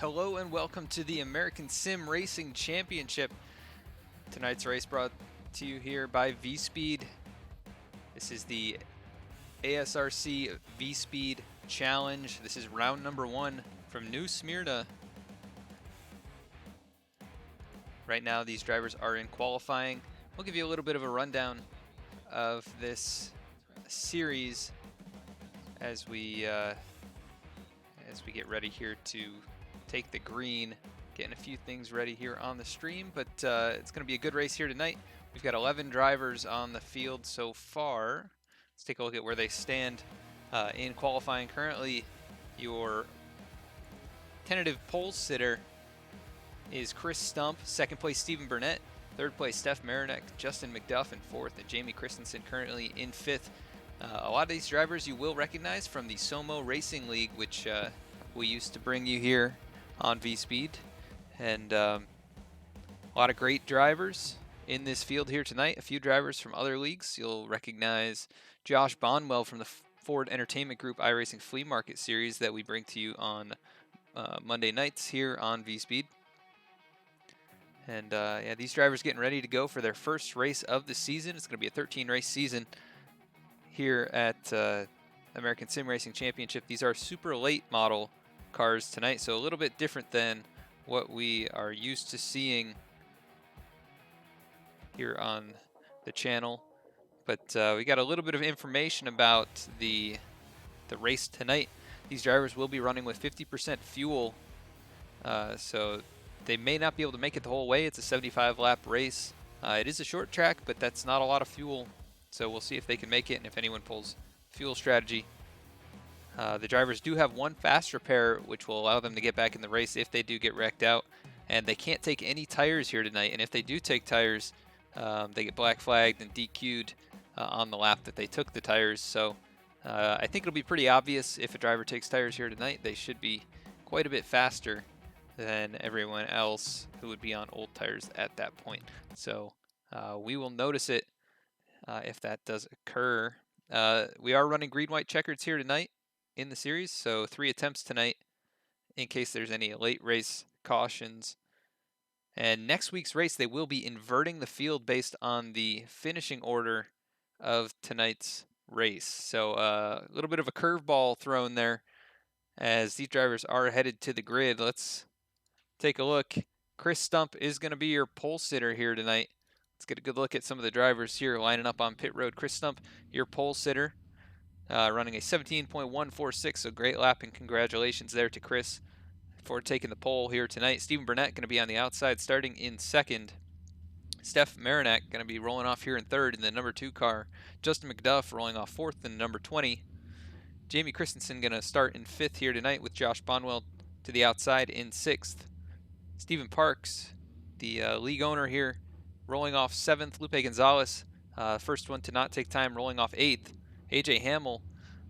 Hello and welcome to the American Sim Racing Championship. Tonight's race brought to you here by VSPEED. This is the ASRC VSPEED Challenge. This is round number 1 from New Smyrna. Right now these drivers are in qualifying. We'll give you a little bit of a rundown of this series as we get ready here to take the green, getting a few things ready here on the stream, but it's going to be a good race here tonight. We've got 11 drivers on the field so far. Let's take a look at where they stand in qualifying. Currently, your tentative pole sitter is Chris Stump, second place Stephen Burnett, third place Steph Marinak, Justin McDuff in fourth, and Jamie Christensen currently in fifth. A lot of these drivers you will recognize from the Somo Racing League, which we used to bring you here on VSPEED, and a lot of great drivers in this field here tonight. A few drivers from other leagues. You'll recognize Josh Bonwell from the Ford Entertainment Group iRacing Flea Market Series that we bring to you on Monday nights here on VSPEED. And yeah, these drivers getting ready to go for their first race of the season. It's going to be a 13-race season here at American Sim Racing Championship. These are super late model cars tonight, so a little bit different than what we are used to seeing here on the channel. But we got a little bit of information about the race tonight. These drivers will be running with 50% fuel, so they may not be able to make it the whole way. It's a 75-lap race. It is a short track, but that's not a lot of fuel, so we'll see if they can make it and if anyone pulls fuel strategy. The drivers do have one fast repair, which will allow them to get back in the race if they do get wrecked out. And they can't take any tires here tonight. And if they do take tires, they get black flagged and DQ'd on the lap that they took the tires. So I think it'll be pretty obvious if a driver takes tires here tonight. They should be quite a bit faster than everyone else who would be on old tires at that point. So we will notice it if that does occur. We are running green-white checkers here tonight in the series, so 3 attempts tonight in case there's any late race cautions. And next week's race, they will be inverting the field based on the finishing order of tonight's race. So a little bit of a curveball thrown there as these drivers are headed to the grid. Let's take a look. Chris Stump is going to be your pole sitter here tonight. Let's get a good look at some of the drivers here lining up on pit road. Chris Stump, your pole sitter. Running a 17.146, so great lap, and congratulations there to Chris for taking the pole here tonight. Stephen Burnett going to be on the outside starting in second. Steph Marinak going to be rolling off here in third in the number 2 car. Justin McDuff rolling off fourth in number 20. Jamie Christensen going to start in fifth here tonight with Josh Bonwell to the outside in sixth. Stephen Parks, the league owner here, rolling off seventh. Lupe Gonzalez, first one to not take time, rolling off eighth. AJ Hamill,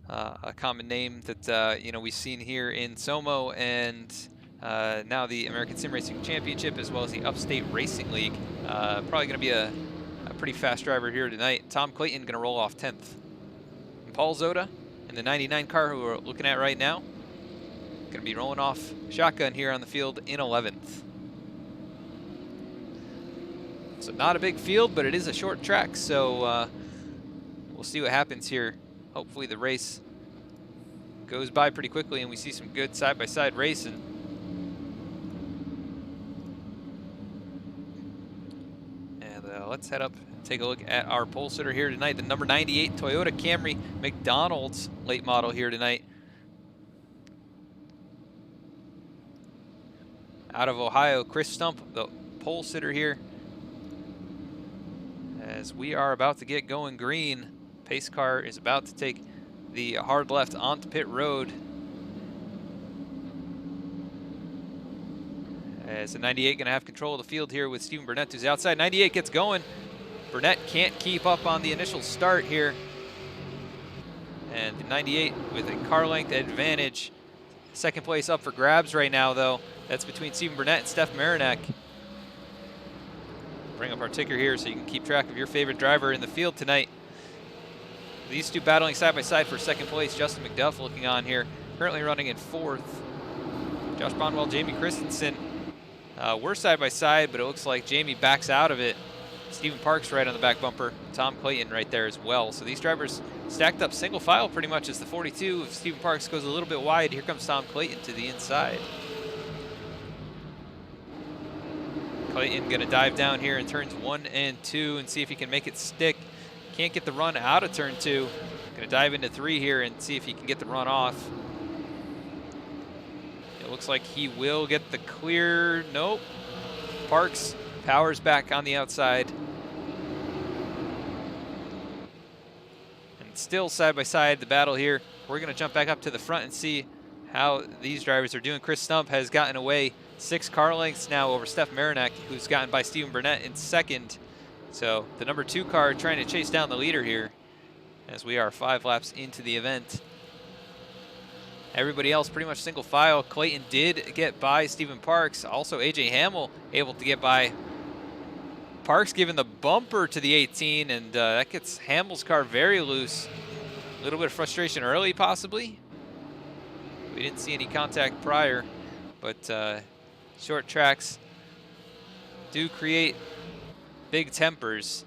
a common name that we've seen here in Somo and now the American Sim Racing Championship, as well as the Upstate Racing League. Probably going to be a pretty fast driver here tonight. Tom Clayton going to roll off 10th. And Paul Zoda in the 99 car, who we're looking at right now, going to be rolling off shotgun here on the field in 11th. So not a big field, but it is a short track, so we'll see what happens here. Hopefully the race goes by pretty quickly and we see some good side-by-side racing. And let's head up and take a look at our pole sitter here tonight. The number 98 Toyota Camry McDonald's late model here tonight. Out of Ohio, Chris Stump, the pole sitter here. As we are about to get going green, pace car is about to take the hard left onto pit road. As the 98 going to have control of the field here with Stephen Burnett, who's outside. 98 gets going. Burnett can't keep up on the initial start here. And the 98 with a car length advantage. Second place up for grabs right now, though. That's between Stephen Burnett and Steph Marinak. Bring up our ticker here so you can keep track of your favorite driver in the field tonight. These two battling side by side for second place. Justin McDuff looking on here, currently running in fourth. Josh Bonwell, Jamie Christensen were side by side, but it looks like Jamie backs out of it. Stephen Parks right on the back bumper. Tom Clayton right there as well. So these drivers stacked up single file pretty much as the 42. If Stephen Parks goes a little bit wide, here comes Tom Clayton to the inside. Clayton going to dive down here in turns 1 and 2 and see if he can make it stick. Can't get the run out of turn 2. Going to dive into 3 here and see if he can get the run off. It looks like he will get the clear. Nope. Parks powers back on the outside. And still side by side, the battle here. We're going to jump back up to the front and see how these drivers are doing. Chris Stump has gotten away 6 car lengths now over Steph Marinak, who's gotten by Stephen Burnett in second. So the number 2 car trying to chase down the leader here as we are 5 laps into the event. Everybody else pretty much single file. Clayton did get by Stephen Parks. Also AJ Hamill able to get by Parks, giving the bumper to the 18, and that gets Hamill's car very loose. A little bit of frustration early possibly. We didn't see any contact prior, but short tracks do create big tempers.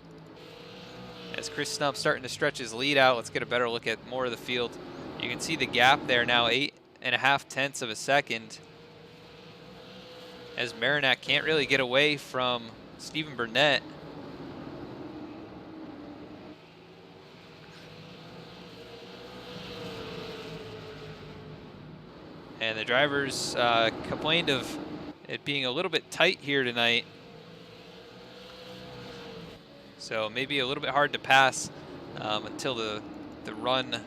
As Chris Stump starting to stretch his lead out, let's get a better look at more of the field. You can see the gap there now, 8.5 tenths of a second. As Marinak can't really get away from Stephen Burnett. And the drivers complained of it being a little bit tight here tonight. So maybe a little bit hard to pass until the run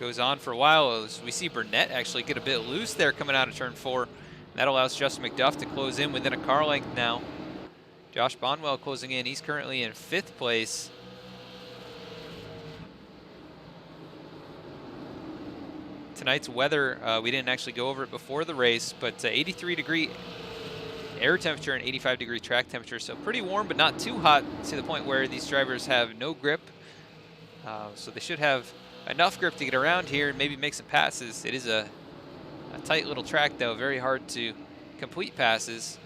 goes on for a while. As we see Burnett actually get a bit loose there coming out of turn 4. That allows Justin McDuff to close in within a car length now. Josh Bonwell closing in. He's currently in 5th place. Tonight's weather, we didn't actually go over it before the race, but 83-degree air temperature and 85-degree track temperature. So pretty warm, but not too hot to the point where these drivers have no grip. So they should have enough grip to get around here and maybe make some passes. It is a tight little track, though, very hard to complete passes.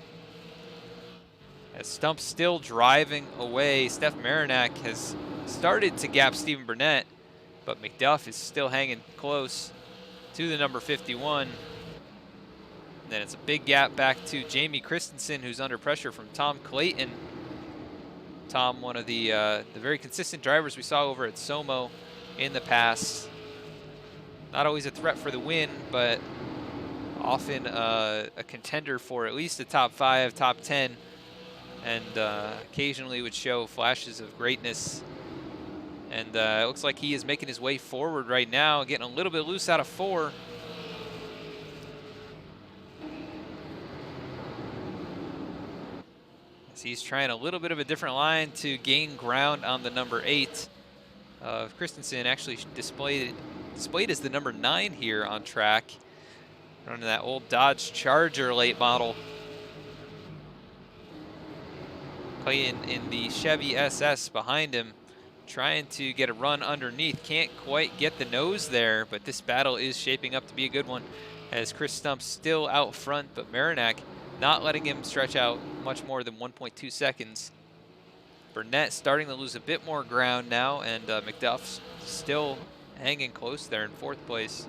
As Stump's still driving away, Steph Marinak has started to gap Stephen Burnett, but McDuff is still hanging close to the number 51. And then it's a big gap back to Jamie Christensen, who's under pressure from Tom Clayton. Tom, one of the very consistent drivers we saw over at Somo in the past. Not always a threat for the win, but often a contender for at least a top 5, top 10, and occasionally would show flashes of greatness. And it looks like he is making his way forward right now, getting a little bit loose out of 4. As he's trying a little bit of a different line to gain ground on the number 8. Christensen actually displayed as the number 9 here on track. Running that old Dodge Charger late model. Clayton in the Chevy SS behind him, trying to get a run underneath. Can't quite get the nose there, but this battle is shaping up to be a good one as Chris Stump's still out front, but Marinak not letting him stretch out much more than 1.2 seconds. Burnett starting to lose a bit more ground now, and McDuff's still hanging close there in 4th place.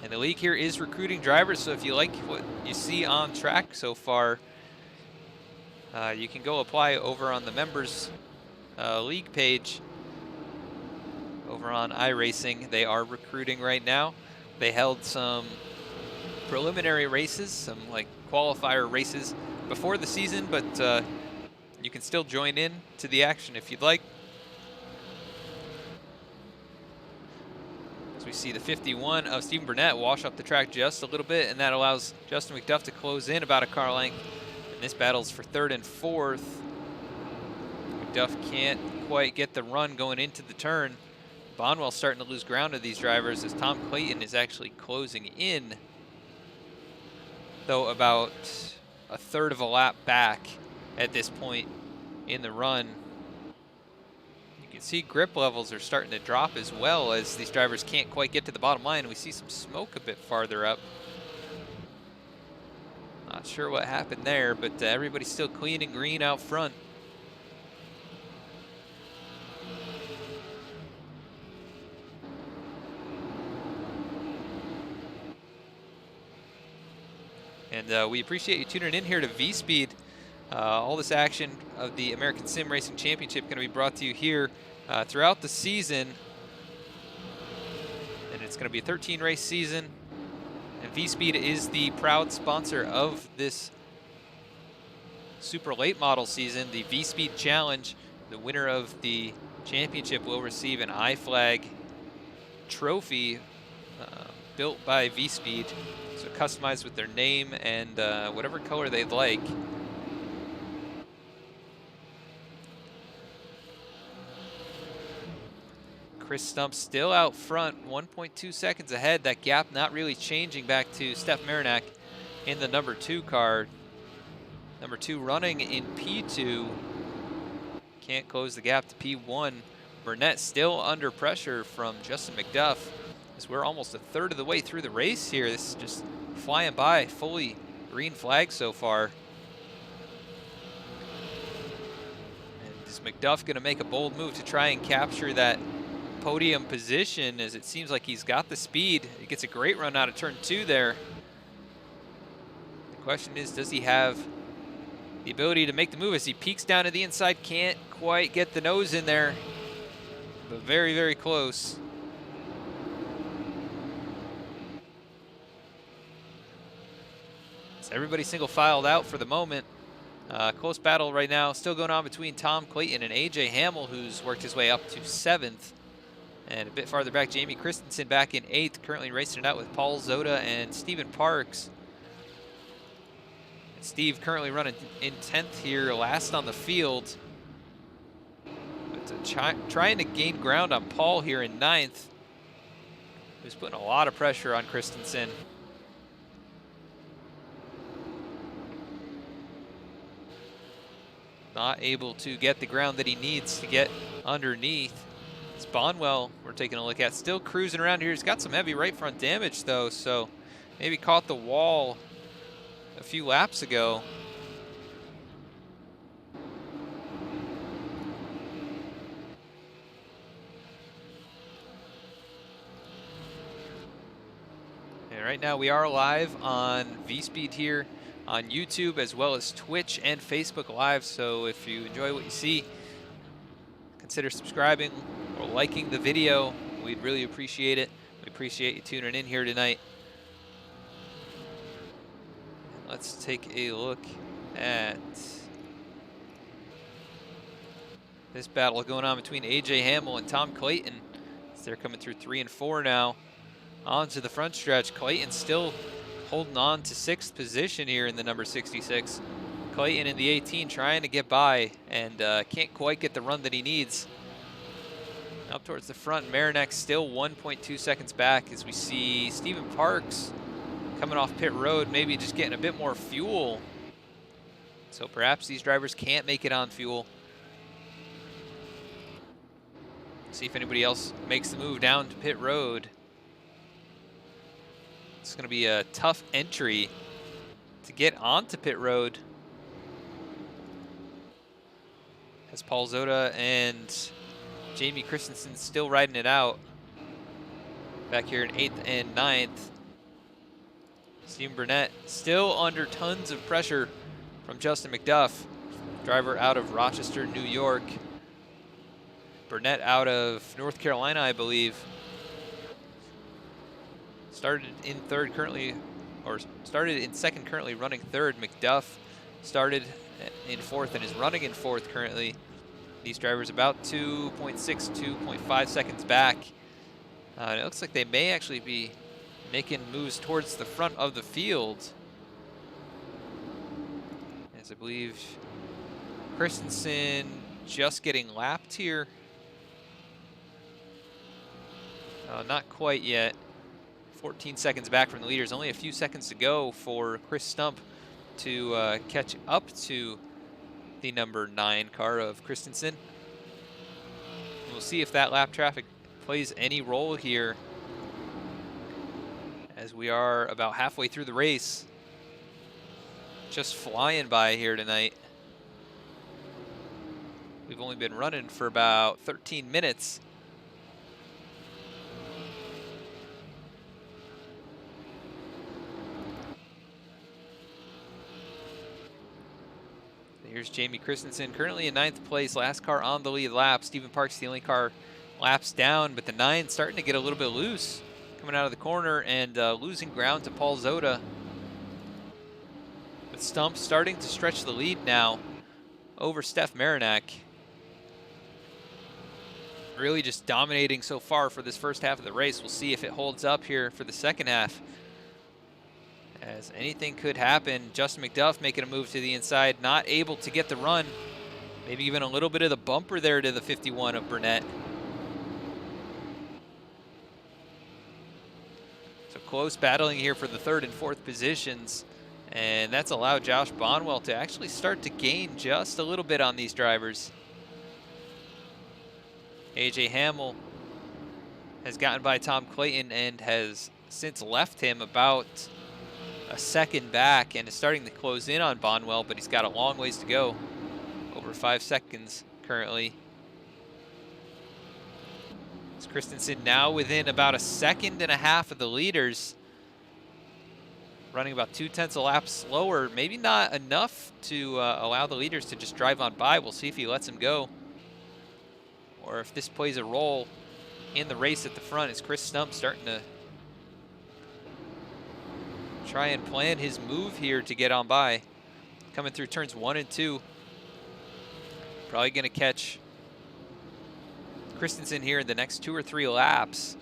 And the league here is recruiting drivers, so if you like what you see on track so far, you can go apply over on the members league page over on iRacing. They are recruiting right now. They held some preliminary races, some like qualifier races before the season, but you can still join in to the action if you'd like. We see the 51 of Stephen Burnett wash up the track just a little bit, and that allows Justin McDuff to close in about a car length. And this battle's for 3rd and 4th. McDuff can't quite get the run going into the turn. Bonwell starting to lose ground to these drivers as Tom Clayton is actually closing in, though about a 1/3 of a lap back at this point in the run. You can see grip levels are starting to drop as well as these drivers can't quite get to the bottom line. We see some smoke a bit farther up. Not sure what happened there, but everybody's still clean and green out front. And we appreciate you tuning in here to VSPEED. All this action of the American Sim Racing Championship going to be brought to you here throughout the season. And it's going to be a 13-race season. And VSPEED is the proud sponsor of this super late model season, the VSPEED Challenge. The winner of the championship will receive an iFlag trophy built by VSPEED, so customized with their name and whatever color they'd like. Chris Stump still out front, 1.2 seconds ahead. That gap not really changing back to Steph Marinac in the number 2 car. Number 2 running in P2. Can't close the gap to P1. Burnett still under pressure from Justin McDuff, as we're almost a third of the way through the race here. This is just flying by, fully green flag so far. And is McDuff going to make a bold move to try and capture that podium position, as it seems like he's got the speed? He gets a great run out of turn 2 there. The question is, does he have the ability to make the move as he peeks down to the inside? Can't quite get the nose in there, but very, very close. So everybody single filed out for the moment. Close battle right now still going on between Tom Clayton and AJ Hamill, who's worked his way up to 7th. And a bit farther back, Jamie Christensen back in 8th, currently racing it out with Paul Zoda and Stephen Parks. And Steve currently running in 10th here, last on the field. But trying to gain ground on Paul here in 9th, who's putting a lot of pressure on Christensen. Not able to get the ground that he needs to get underneath. It's Bonwell we're taking a look at, still cruising around here. He's got some heavy right front damage though, so maybe caught the wall a few laps ago. And right now we are live on VSPEED here on YouTube, as well as Twitch and Facebook Live. So if you enjoy what you see, consider subscribing or liking the video. We'd really appreciate it. We appreciate you tuning in here tonight. Let's take a look at this battle going on between AJ Hamill and Tom Clayton. They're coming through 3 and 4 now. On to the front stretch. Clayton still holding on to 6th position here in the number 66. Clayton in the 18 trying to get by and can't quite get the run that he needs. Up towards the front, Marinac still 1.2 seconds back, as we see Stephen Parks coming off pit road, maybe just getting a bit more fuel. So perhaps these drivers can't make it on fuel. See if anybody else makes the move down to pit road. It's going to be a tough entry to get onto pit road, as Paul Zoda and Jamie Christensen still riding it out back here in 8th and 9th. Stephen Burnett still under tons of pressure from Justin McDuff, driver out of Rochester, New York. Burnett out of North Carolina, I believe. Started in 3rd currently, or started in 2nd, currently running 3rd. McDuff started in 4th and is running in 4th currently. These drivers about 2.6, 2.5 seconds back. It looks like they may actually be making moves towards the front of the field, as I believe Christensen just getting lapped here. Not quite yet. 14 seconds back from the leaders. Only a few seconds to go for Chris Stump to catch up to the number 9 car of Christensen. We'll see if that lap traffic plays any role here, as we are about halfway through the race. Just flying by here tonight. We've only been running for about 13 minutes. Here's Jamie Christensen, currently in 9th place, last car on the lead lap. Stephen Parks, the only car laps down, but the 9 starting to get a little bit loose, coming out of the corner and losing ground to Paul Zoda. With Stump starting to stretch the lead now over Steph Marinac. Really just dominating so far for this first half of the race. We'll see if it holds up here for the second half, as anything could happen. Justin McDuff making a move to the inside, not able to get the run. Maybe even a little bit of the bumper there to the 51 of Burnett. So close battling here for the 3rd and 4th positions. And that's allowed Josh Bonwell to actually start to gain just a little bit on these drivers. AJ Hamill has gotten by Tom Clayton and has since left him about a second back and is starting to close in on Bonwell, but he's got a long ways to go. Over 5 seconds currently. It's Christensen now within about a second and a half of the leaders. Running about 0.2 a lap slower. Maybe not enough to allow the leaders to just drive on by. We'll see if he lets him go, or if this plays a role in the race at the front. Is Chris Stump starting to try and plan his move here to get on by. Coming through turns 1 and 2. Probably going to catch Christensen here in the next 2 or 3 laps.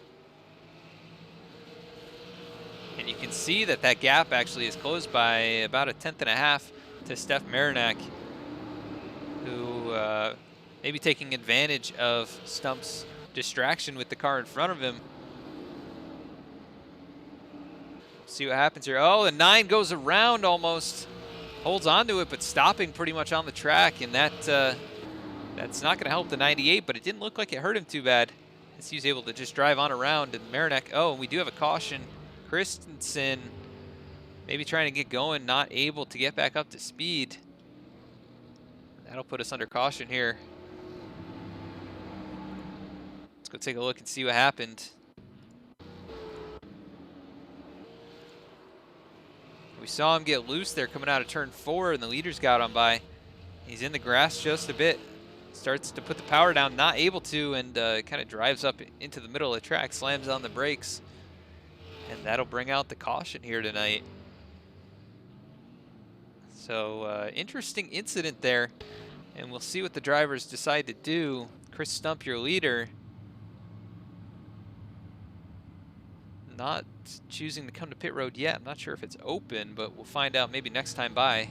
And you can see that that gap actually is closed by about 1.5 tenths to Steph Marinac, who maybe taking advantage of Stump's distraction with the car in front of him. See what happens here. Oh, the 9 goes around almost. Holds on to it, but stopping pretty much on the track. And that's not going to help the 98, but it didn't look like it hurt him too bad, as he was able to just drive on around. And Marinac, oh, and we do have a caution. Christensen maybe trying to get going, not able to get back up to speed. That'll put us under caution here. Let's go take a look and see what happened. We saw him get loose there coming out of turn 4, and the leaders got on by. He's in the grass just a bit. Starts to put the power down, not able to, and kind of drives up into the middle of the track, slams on the brakes. And that'll bring out the caution here tonight. So interesting incident there. And we'll see what the drivers decide to do. Chris Stump, your leader, not choosing to come to pit road yet. I'm not sure if it's open, but we'll find out maybe next time by,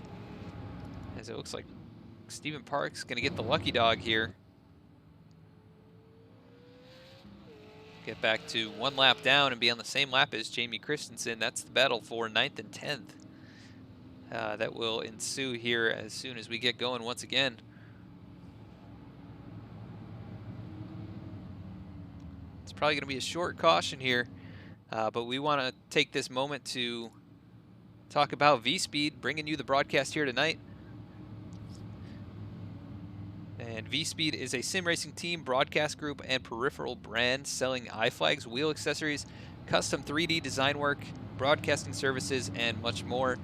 as it looks like Stephen Parks going to get the lucky dog here. Get back to 1 lap down and be on the same lap as Jamie Christensen. That's the battle for 9th and 10th. That will ensue here as soon as we get going once again. It's probably going to be a short caution here, but we want to take this moment to talk about VSPEED, bringing you the broadcast here tonight. And VSPEED is a sim racing team, broadcast group, and peripheral brand selling iFlags, wheel accessories, custom 3D design work, broadcasting services, and much more.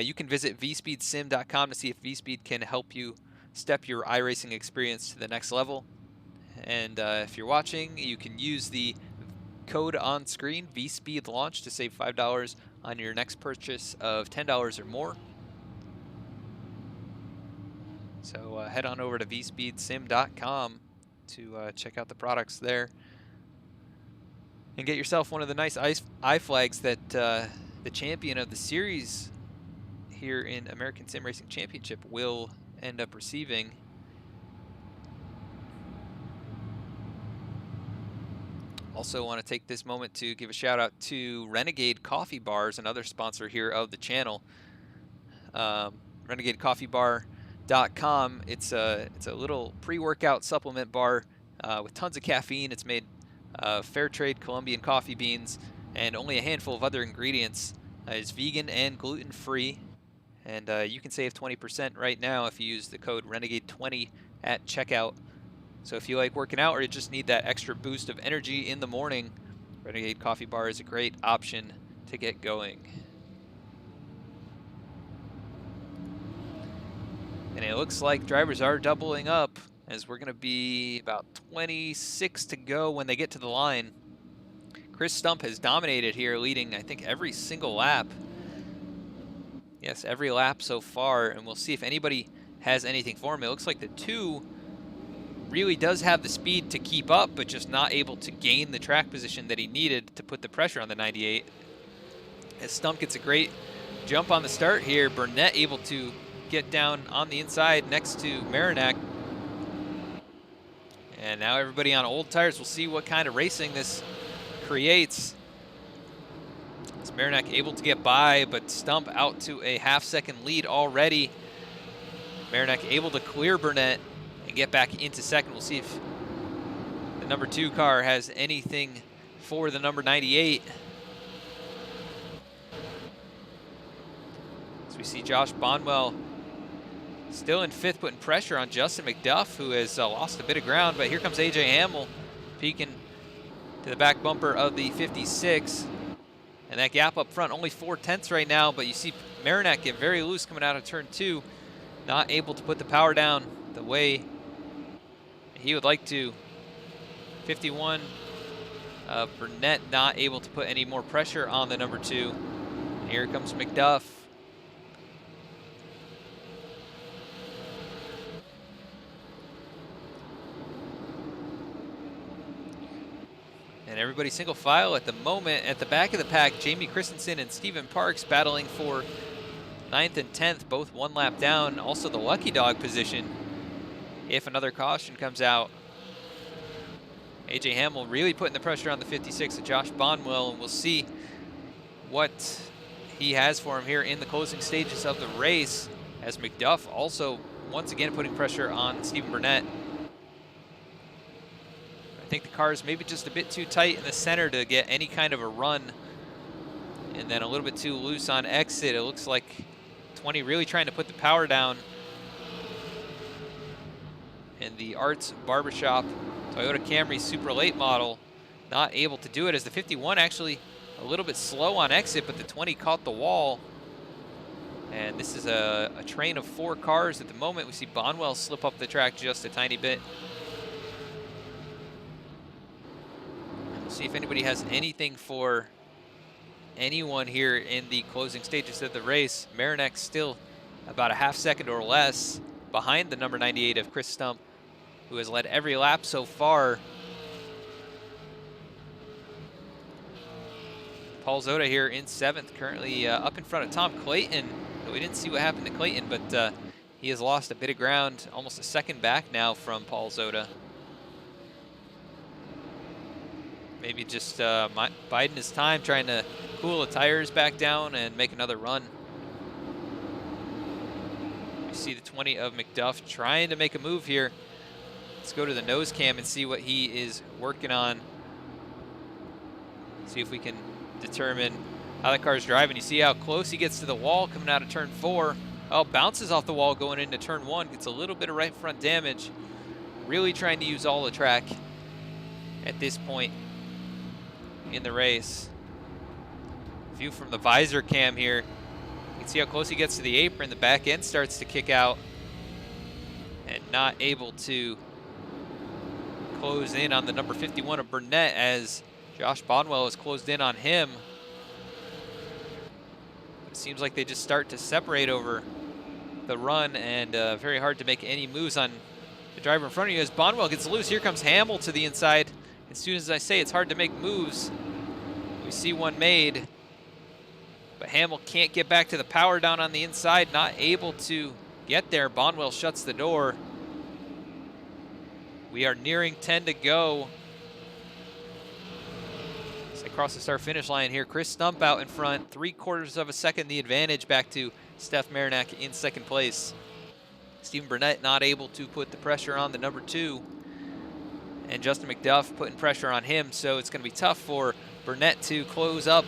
You can visit vspeedsim.com to see if VSPEED can help you step your iRacing experience to the next level. And if you're watching, you can use the code on screen, VSPEED Launch, to save $5 on your next purchase of $10 or more. So head on over to vspeedsim.com to check out the products there. And get yourself one of the nice iFlags that the champion of the series here in American Sim Racing Championship will end up receiving. Also want to take this moment to give a shout out to Renegade Coffee Bars, another sponsor here of the channel. Renegade Coffee Bar.com. It's a little pre-workout supplement bar with tons of caffeine. It's made fair trade Colombian coffee beans and only a handful of other ingredients. It's vegan and gluten-free, and you can save 20% right now if you use the code Renegade20 at checkout. So if you like working out or you just need that extra boost of energy in the morning, Renegade Coffee Bar is a great option to get going. And it looks like drivers are doubling up, as we're going to be about 26 to go when they get to the line. Chris Stump has dominated here, leading, I think, every single lap. Yes, every lap so far, and we'll see if anybody has anything for him. It looks like the 2 really does have the speed to keep up, but just not able to gain the track position that he needed to put the pressure on the 98. As Stump gets a great jump on the start here, Burnett able to get down on the inside next to Marinak. And now everybody on old tires. We'll see what kind of racing this creates. As Marinak able to get by, but Stump out to a half-second lead already. Marinak able to clear Burnett and get back into second. We'll see if the number 2 car has anything for the number 98. As we see Josh Bonwell still in 5th, putting pressure on Justin McDuff, who has lost a bit of ground, but here comes AJ Hamill peeking to the back bumper of the 56. And that gap up front, only 4/10 right now, but you see Marinak get very loose coming out of turn 2, not able to put the power down the way he would like to. 51, Burnett not able to put any more pressure on the number 2. And here comes McDuff. And everybody single file at the moment. At the back of the pack, Jamie Christensen and Steven Parks battling for 9th and 10th, both 1 lap down. Also the lucky dog position if another caution comes out. AJ Hamill really putting the pressure on the 56 of Josh Bonwell, and we'll see what he has for him here in the closing stages of the race, as McDuff also once again putting pressure on Stephen Burnett. I think the car is maybe just a bit too tight in the center to get any kind of a run, and then a little bit too loose on exit. It looks like 20 really trying to put the power down. And the Arts Barbershop Toyota Camry Super Late model not able to do it, as the 51 actually a little bit slow on exit, but the 20 caught the wall. And this is a train of 4 cars at the moment. We see Bonwell slip up the track just a tiny bit. We'll see if anybody has anything for anyone here in the closing stages of the race. Marinak still about a half-second or less behind the number 98 of Chris Stump, who has led every lap so far. Paul Zota here in 7th, currently up in front of Tom Clayton. We didn't see what happened to Clayton, but he has lost a bit of ground, almost a second back now from Paul Zota. Maybe just biding his time, trying to cool the tires back down and make another run. We see the 20 of McDuff trying to make a move here. Let's go to the nose cam and see what he is working on. See if we can determine how that car is driving. You see how close he gets to the wall coming out of turn 4. Oh, bounces off the wall going into turn 1. Gets a little bit of right front damage. Really trying to use all the track at this point in the race. View from the visor cam here. You can see how close he gets to the apron. The back end starts to kick out and not able to close in on the number 51 of Burnett, as Josh Bonwell has closed in on him. It seems like they just start to separate over the run, and very hard to make any moves on the driver in front of you. As Bonwell gets loose, here comes Hamill to the inside. As soon as I say it's hard to make moves, we see one made, but Hamill can't get back to the power down on the inside, not able to get there. Bonwell shuts the door. We are nearing 10 to go. As they cross the start finish line here, Chris Stump out in front, 3/4 of a second the advantage back to Steph Marinak in 2nd place. Stephen Burnett not able to put the pressure on the number 2. and Justin McDuff putting pressure on him, so it's going to be tough for Burnett to close up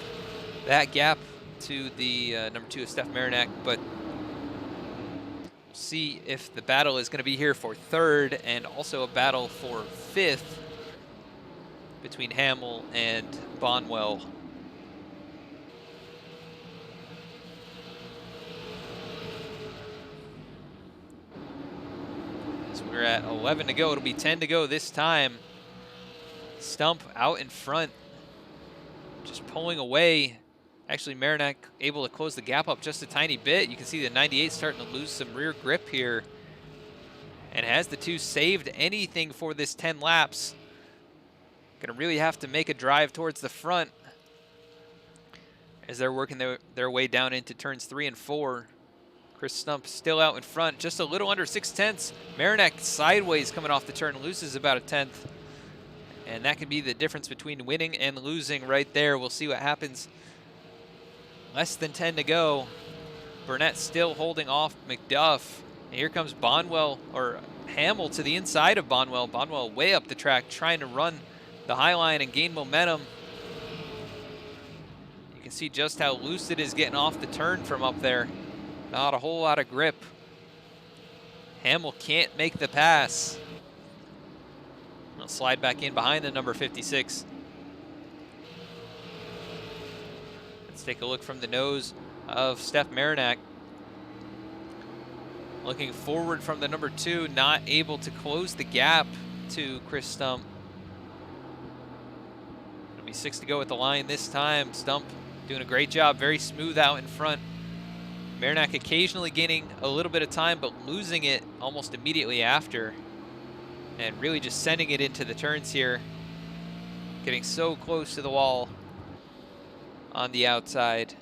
that gap to the number 2 of Steph Marinac, but we'll see if the battle is going to be here for 3rd and also a battle for 5th between Hamill and Bonwell. So we're at 11 to go. It'll be 10 to go this time. Stump out in front, just pulling away. Actually, Marinac able to close the gap up just a tiny bit. You can see the 98 starting to lose some rear grip here. And has the 2 saved anything for this 10 laps? Gonna really have to make a drive towards the front as they're working their way down into turns 3 and 4. Chris Stump still out in front, just a little under 6/10. Marinac sideways coming off the turn, loses about a 1/10. And that could be the difference between winning and losing right there. We'll see what happens. Less than 10 to go. Burnett still holding off McDuff. And here comes Bonwell, or Hamill, to the inside of Bonwell. Bonwell way up the track, trying to run the high line and gain momentum. You can see just how loose it is getting off the turn from up there. Not a whole lot of grip. Hamill can't make the pass. He'll slide back in behind the number 56. Let's take a look from the nose of Steph Marinac. Looking forward from the number 2, not able to close the gap to Chris Stump. It'll be 6 to go at the line this time. Stump doing a great job, very smooth out in front. Marinac occasionally gaining a little bit of time, but losing it almost immediately after. And really just sending it into the turns here. Getting so close to the wall on the outside.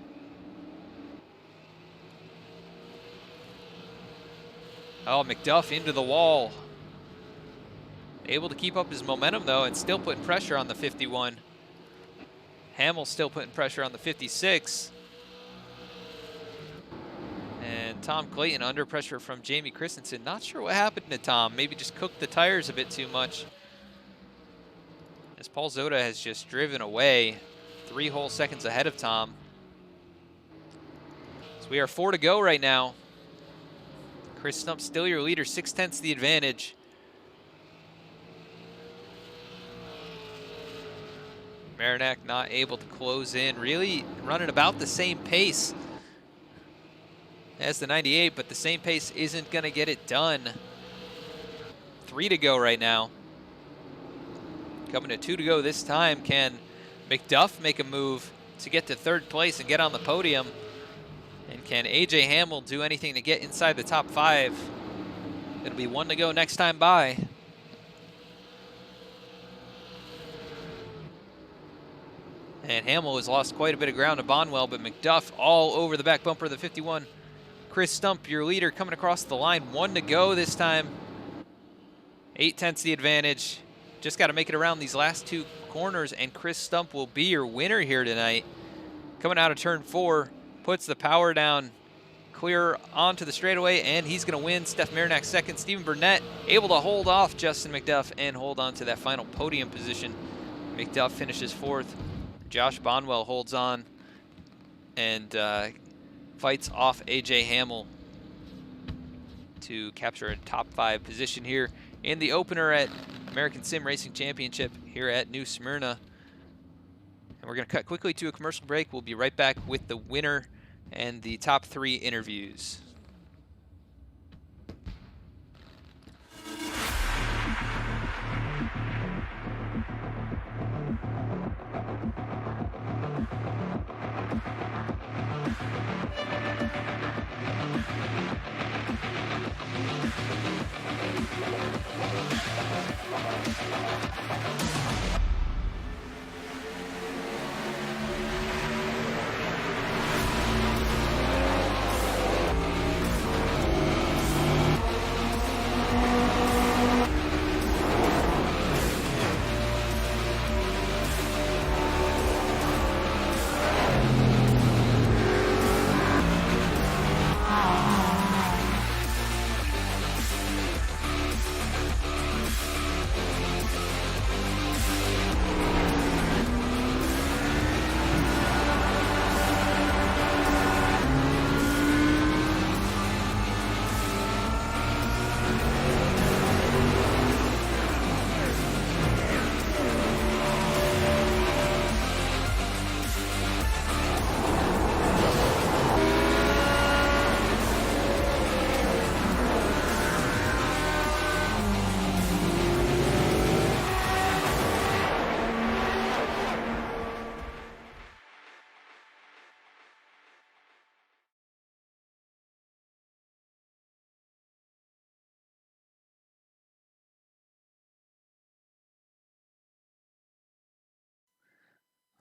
Oh, McDuff into the wall. Able to keep up his momentum, though, and still putting pressure on the 51. Hamill still putting pressure on the 56. And Tom Clayton under pressure from Jamie Christensen. Not sure what happened to Tom. Maybe just cooked the tires a bit too much. As Paul Zoda has just driven away 3 whole seconds ahead of Tom. So we are 4 to go right now. Chris Stump still your leader, 6/10 the advantage. Marinac not able to close in. Really running about the same pace as the 98, but the same pace isn't going to get it done. 3 to go right now. Coming to 2 to go this time. Can McDuff make a move to get to 3rd place and get on the podium? And can AJ Hamill do anything to get inside the top 5? It'll be 1 to go next time by. And Hamill has lost quite a bit of ground to Bonwell, but McDuff all over the back bumper of the 51. Chris Stump, your leader, coming across the line. 1 to go this time. 8/10 the advantage. Just got to make it around these last 2 corners, and Chris Stump will be your winner here tonight. Coming out of turn 4, puts the power down, clear onto the straightaway, and he's going to win. Steph Marinac 2nd. Stephen Burnett able to hold off Justin McDuff and hold on to that final podium position. McDuff finishes 4th. Josh Bonwell holds on and fights off AJ Hamill to capture a top 5 position here in the opener at American Sim Racing Championship here at New Smyrna. And we're going to cut quickly to a commercial break. We'll be right back with the winner and the top 3 interviews.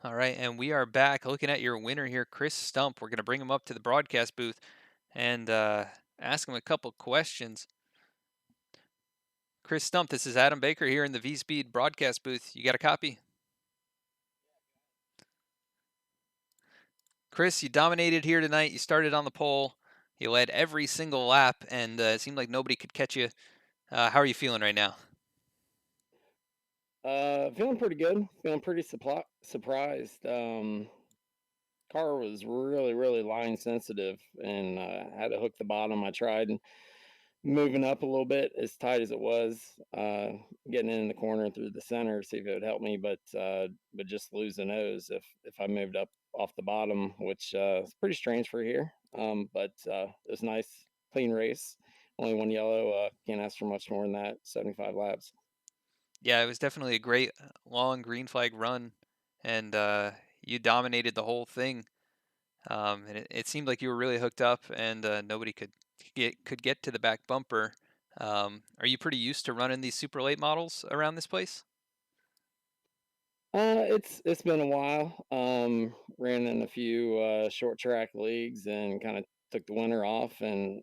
All right, and we are back looking at your winner here, Chris Stump. We're going to bring him up to the broadcast booth and ask him a couple questions. Chris Stump, this is Adam Baker here in the VSPEED broadcast booth. You got a copy? Chris, you dominated here tonight. You started on the pole. You led every single lap, and it seemed like nobody could catch you. How are you feeling right now? Feeling pretty good. Feeling pretty surprised. Car was really line sensitive and had to hook the bottom. I tried moving up a little bit as tight as it was, getting in the corner through the center, see if it would help me, but just lose the nose if I moved up off the bottom, which is pretty strange for here. But it was nice, clean race. Only one yellow. Can't ask for much more than that. 75 laps. Yeah, it was definitely a great long green flag run, and you dominated the whole thing. And it seemed like you were really hooked up, and nobody could get to the back bumper. Are you pretty used to running these super late models around this place? It's been a while. Ran in a few short track leagues and kind of took the winter off and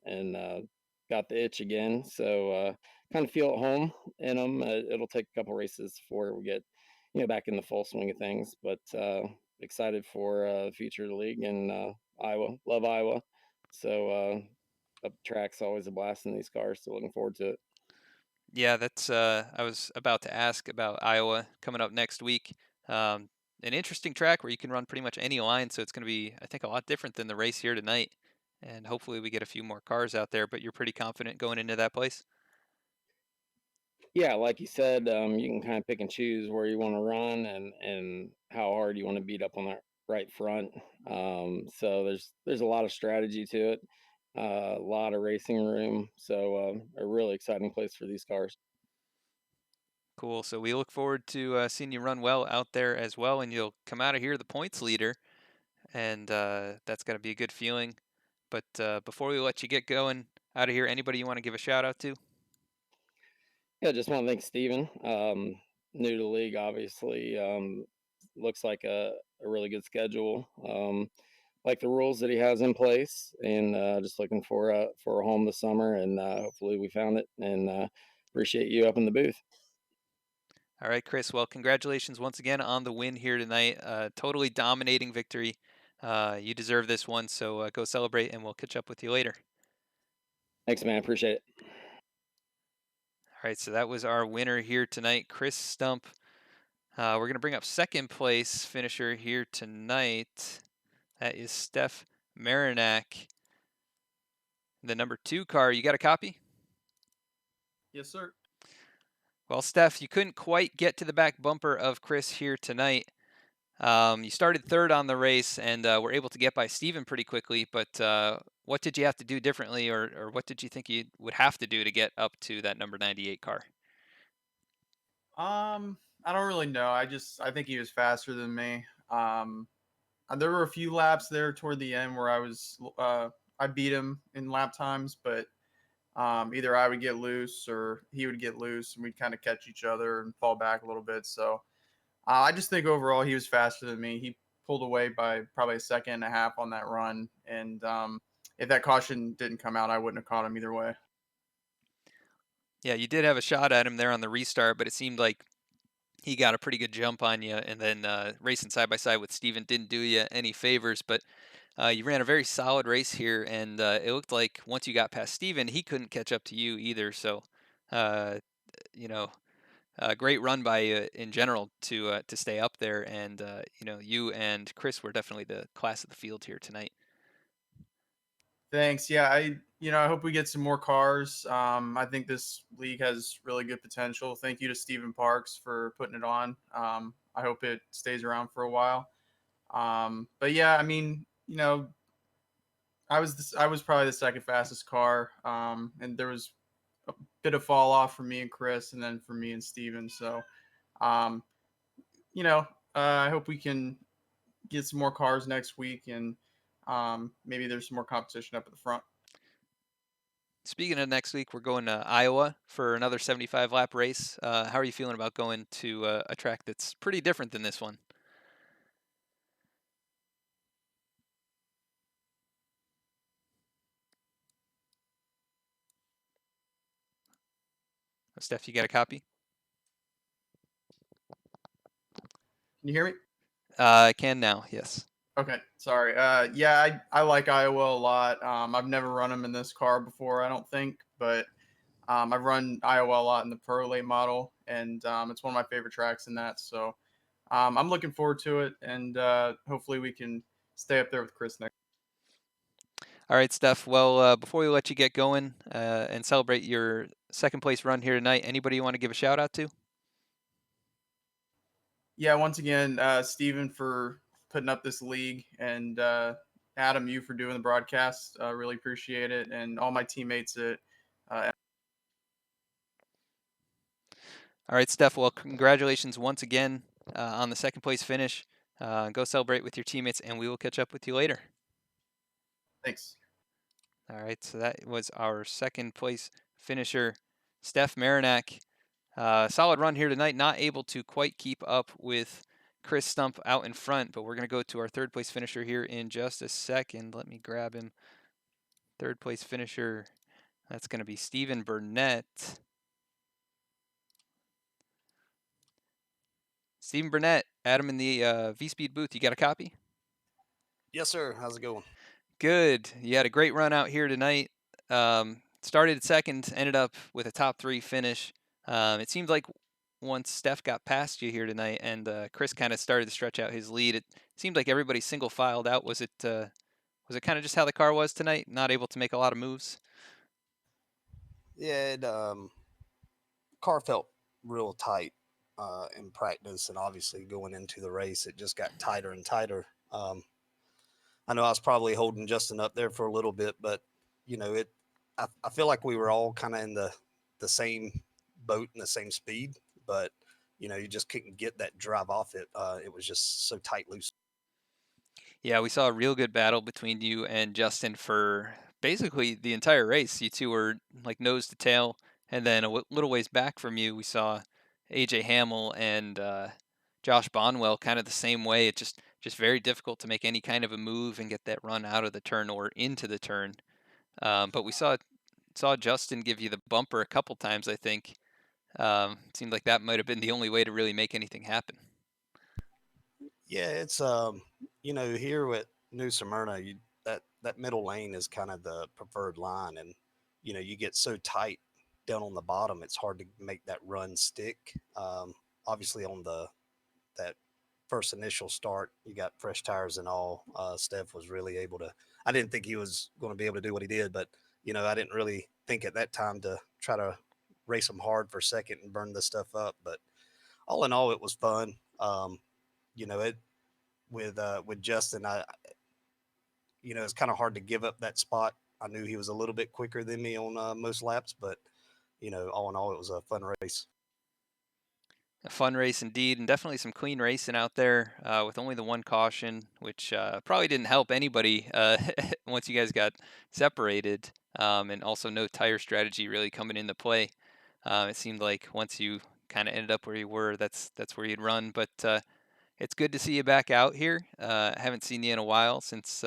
got the itch again. So kind of feel at home in them. It'll take a couple races before we get back in the full swing of things. But excited for the future of the league and Iowa. Love Iowa. So up the track's always a blast in these cars. So looking forward to it. Yeah, that's. I was about to ask about Iowa coming up next week. Um, an interesting track where you can run pretty much any line, so it's going to be, I think, a lot different than the race here tonight. And hopefully we get a few more cars out there. But you're pretty confident going into that place. Yeah, like you said, you can kind of pick and choose where you want to run and how hard you want to beat up on that right front. So there's a lot of strategy to it, a lot of racing room. So a really exciting place for these cars. Cool. So we look forward to seeing you run well out there as well, and you'll come out of here the points leader, and that's got to be a good feeling. But before we let you get going out of here, anybody you want to give a shout out to? Yeah, just want to thank Steven. New to the league, obviously. Looks like a really good schedule. Like the rules that he has in place, and just looking for a home this summer, and hopefully we found it. And appreciate you up in the booth. All right, Chris. Well, congratulations once again on the win here tonight. Totally dominating victory. You deserve this one, so go celebrate, and we'll catch up with you later. Thanks, man. Appreciate it. All right, so that was our winner here tonight, Chris Stump. We're going to bring up second place finisher here tonight. That is Steph Marinac. The number 2 car. You got a copy? Yes, sir. Well, Steph, you couldn't quite get to the back bumper of Chris here tonight. You started third on the race and were able to get by Steven pretty quickly, but what did you have to do differently, or what did you think you would have to do to get up to that number 98 car? I don't really know. I think he was faster than me. There were a few laps there toward the end where I beat him in lap times, but either I would get loose or he would get loose, and we'd kind of catch each other and fall back a little bit. So I just think overall he was faster than me. He pulled away by probably a second and a half on that run, and if that caution didn't come out, I wouldn't have caught him either way. Yeah, you did have a shot at him there on the restart, but it seemed like he got a pretty good jump on you, and then racing side by side with Steven didn't do you any favors, but you ran a very solid race here, and it looked like once you got past Steven, he couldn't catch up to you either. So, uh, you know, great run by you in general to stay up there, and you and Chris were definitely the class of the field here tonight. Thanks. Yeah, I hope we get some more cars. I think this league has really good potential. Thank you to Stephen Parks for putting it on. I hope it stays around for a while. But yeah, I mean, I was probably the second fastest car, and there was a bit of fall off for me and Chris, and then for me and Steven. So, um, you know, I hope we can get some more cars next week, and maybe there's some more competition up at the front. Speaking of next week, we're going to Iowa for another 75 lap race. How are you feeling about going to a track that's pretty different than this one? Steph, you got a copy? Can you hear me? I can now, yes. Okay, sorry. Yeah, I like Iowa a lot. I've never run them in this car before, I don't think, but I've run Iowa a lot in the Pro Late model, and it's one of my favorite tracks in that. So I'm looking forward to it, and hopefully we can stay up there with Chris next. All right, Steph. Well, before we let you get going and celebrate your second place run here tonight, anybody you want to give a shout out to? Yeah, once again, Steven for putting up this league, and Adam, you for doing the broadcast. Really appreciate it, and all my teammates at. All right, Steph. Well, congratulations once again on the second place finish. Go celebrate with your teammates, and we will catch up with you later. Thanks. All right, so that was our second place finisher, Steph Marinak. Solid run here tonight, not able to quite keep up with Chris Stump out in front, but we're going to go to our third place finisher here in just a second. Let me grab him. Third place finisher, that's going to be Stephen Burnett. Stephen Burnett, Adam in the VSPEED booth. You got a copy? Yes, sir. How's it going? Good. You had a great run out here tonight. Started second, ended up with a top 3 finish. It seemed like once Steph got past you here tonight and Chris kind of started to stretch out his lead, it seemed like everybody single filed out. Was it kind of just how the car was tonight? Not able to make a lot of moves? Yeah, car felt real tight in practice, and obviously going into the race, it just got tighter and tighter. I know I was probably holding Justin up there for a little bit, but I feel like we were all kind of in the same boat and the same speed, but you just couldn't get that drive off it. It was just so tight loose. Yeah, we saw a real good battle between you and Justin for basically the entire race. You two were like nose to tail, and then a little ways back from you, we saw AJ Hamill and Josh Bonwell kind of the same way. It's just very difficult to make any kind of a move and get that run out of the turn or into the turn. But we saw Justin give you the bumper a couple times. I think it seemed like that might have been the only way to really make anything happen. Yeah, it's here at New Smyrna, that middle lane is kind of the preferred line, and you get so tight down on the bottom, it's hard to make that run stick. Obviously, on that first initial start, you got fresh tires and all. Steph was really able to. I didn't think he was going to be able to do what he did, but I didn't really think at that time to try to race him hard for second and burn this stuff up. But all in all, it was fun. It with Justin, it's kind of hard to give up that spot. I knew he was a little bit quicker than me on most laps, but all in all, it was a fun race. A fun race indeed, and definitely some clean racing out there with only the one caution, which probably didn't help anybody once you guys got separated, and also no tire strategy really coming into play. It seemed like once you kind of ended up where you were, that's where you'd run. But it's good to see you back out here. I haven't seen you in a while since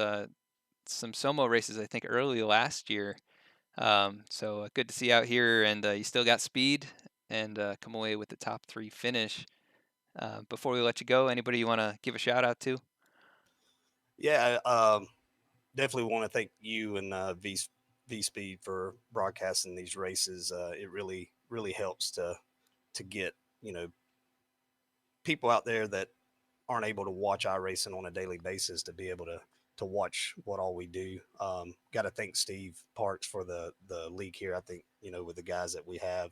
some Somo races, I think, early last year. So good to see you out here, and you still got speed and come away with the top 3 finish. Before we let you go, anybody you want to give a shout out to? Yeah, definitely want to thank you and V Speed for broadcasting these races. It really helps to get people out there that aren't able to watch iRacing on a daily basis to be able to watch what all we do. Got to thank Steve Parks for the league here. I think with the guys that we have,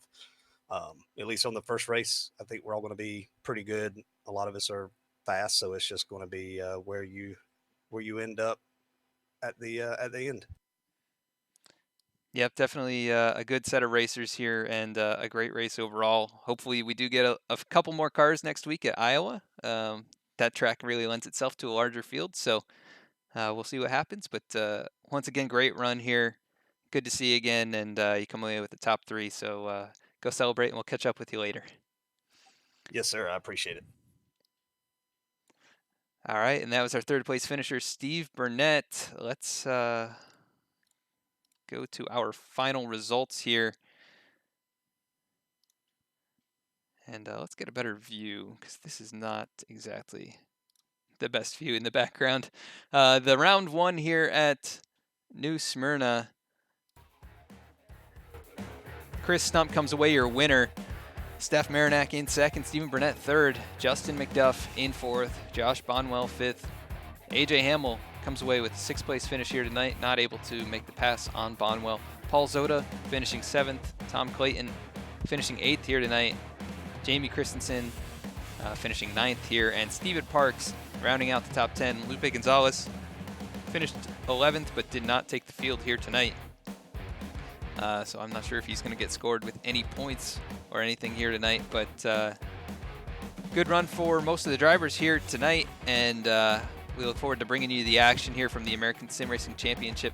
at least on the first race, I think we're all going to be pretty good. A lot of us are fast, so it's just going to be where you end up at the end. Yep, definitely a good set of racers here and a great race overall. Hopefully, we do get a couple more cars next week at Iowa. That track really lends itself to a larger field, so we'll see what happens. But once again, great run here. Good to see you again, and you come away with the top 3. So go celebrate, and we'll catch up with you later. Yes, sir. I appreciate it. All right, and that was our third place finisher, Steve Burnett. Let's go to our final results here. And let's get a better view, because this is not exactly the best view in the background. The round 1 here at New Smyrna. Chris Stump comes away your winner. Steph Marinac in 2nd, Stephen Burnett 3rd, Justin McDuff in 4th, Josh Bonwell 5th. AJ Hamill comes away with a 6th place finish here tonight, not able to make the pass on Bonwell. Paul Zoda finishing 7th, Tom Clayton finishing 8th here tonight, Jamie Christensen finishing 9th here, and Steven Parks rounding out the top 10. Lupe Gonzalez finished 11th but did not take the field here tonight. So I'm not sure if he's going to get scored with any points or anything here tonight, but good run for most of the drivers here tonight, and we look forward to bringing you the action here from the American Sim Racing Championship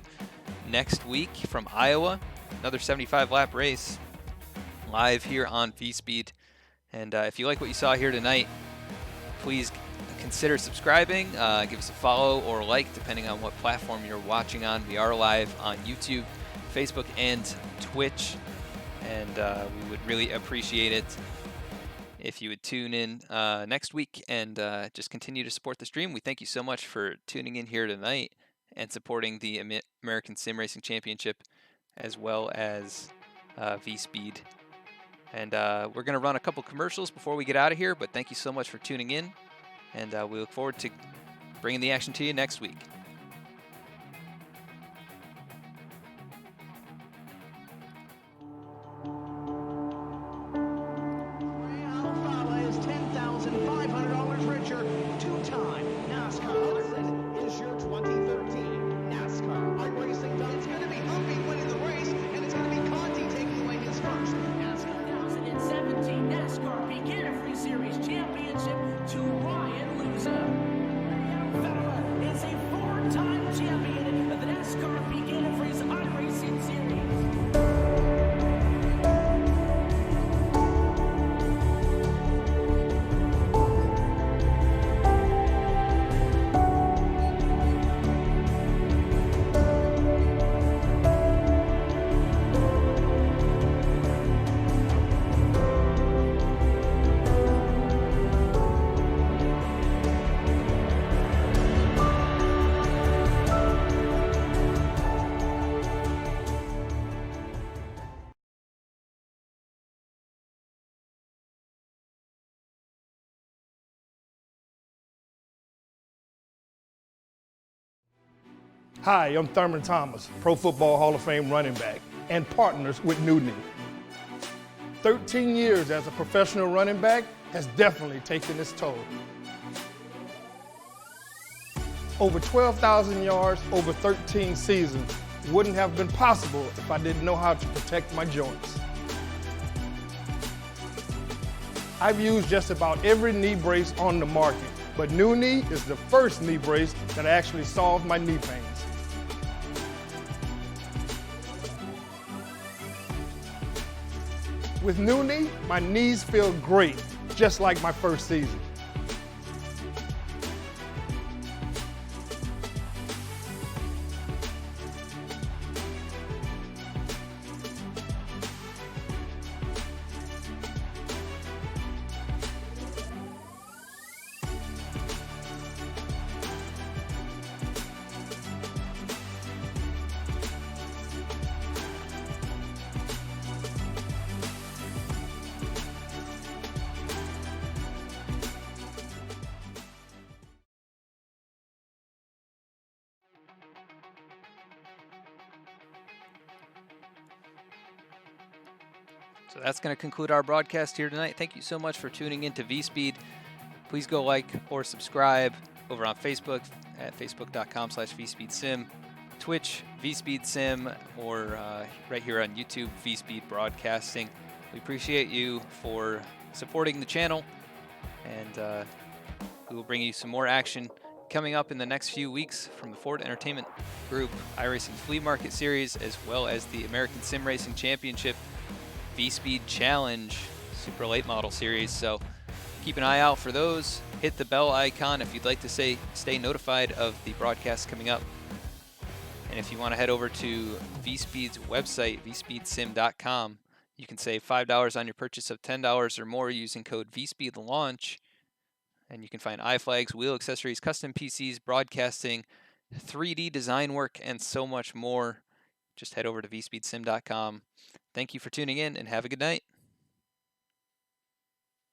next week from Iowa. Another 75-lap race live here on VSPEED. And if you like what you saw here tonight, please consider subscribing, give us a follow or like, depending on what platform you're watching on. We are live on YouTube, Facebook, and Twitch, and we would really appreciate it if you would tune in next week and just continue to support the stream. We thank you so much for tuning in here tonight and supporting the American Sim Racing Championship as well as VSPEED. And we're going to run a couple commercials before we get out of here, but thank you so much for tuning in, and we look forward to bringing the action to you next week. Is $10,500 richer. Two-time NASCAR president is your 2013 NASCAR iRacing. It's going to be Humpy winning the race, and it's going to be Conti taking away his first NASCAR 2017 NASCAR Beginner Free Series Championship to Ryan Luza. Federer is a four-time champion of the NASCAR Beginner Free iRacing Series. Hi, I'm Thurman Thomas, Pro Football Hall of Fame running back, and partners with New Knee. 13 years as a professional running back has definitely taken its toll. Over 12,000 yards over 13 seasons wouldn't have been possible if I didn't know how to protect my joints. I've used just about every knee brace on the market, but New Knee is the first knee brace that actually solved my knee pains. With New Knee, my knees feel great, just like my first season. So that's going to conclude our broadcast here tonight. Thank you so much for tuning in to VSPEED. Please go like or subscribe over on Facebook at facebook.com/VSpeedSim, Twitch, VSpeedSim, or right here on YouTube, VSPEED Broadcasting. We appreciate you for supporting the channel, and we will bring you some more action coming up in the next few weeks from the Ford Entertainment Group iRacing Flea Market Series, as well as the American Sim Racing Championship VSPEED Challenge Super Late Model Series. So keep an eye out for those. Hit the bell icon if you'd like to stay notified of the broadcasts coming up. And if you want to head over to VSPEED's website, vspeedsim.com, You can save $5 on your purchase of $10 or more using code VSPEEDLAUNCH. And you can find iFlags, wheel accessories, custom PCs, broadcasting, 3D design work, and so much more. Just head over to vspeedsim.com. Thank you for tuning in and have a good night.